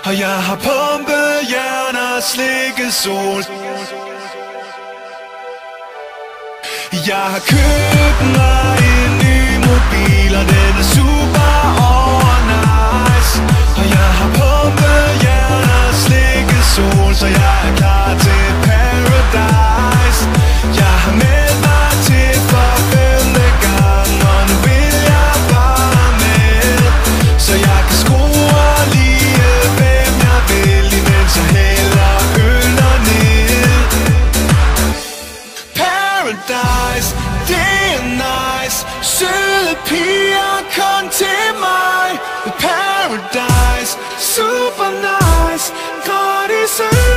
Og jeg har pumpet jern og slikket sol. Jeg har købt mig en ny mobil, og den er super nice. Og jeg har pumpet jern og slikket sol, så jeg er klar til paradise. Jeg har meldt mig til for 5. gang, og nu vil jeg bare med. Så jeg kan skrue lige hvem jeg vil, imens jeg hælder øller ned. Paradise, det er nice. Søde piger, kom til mig. Paradise, super nice. Godt i søde.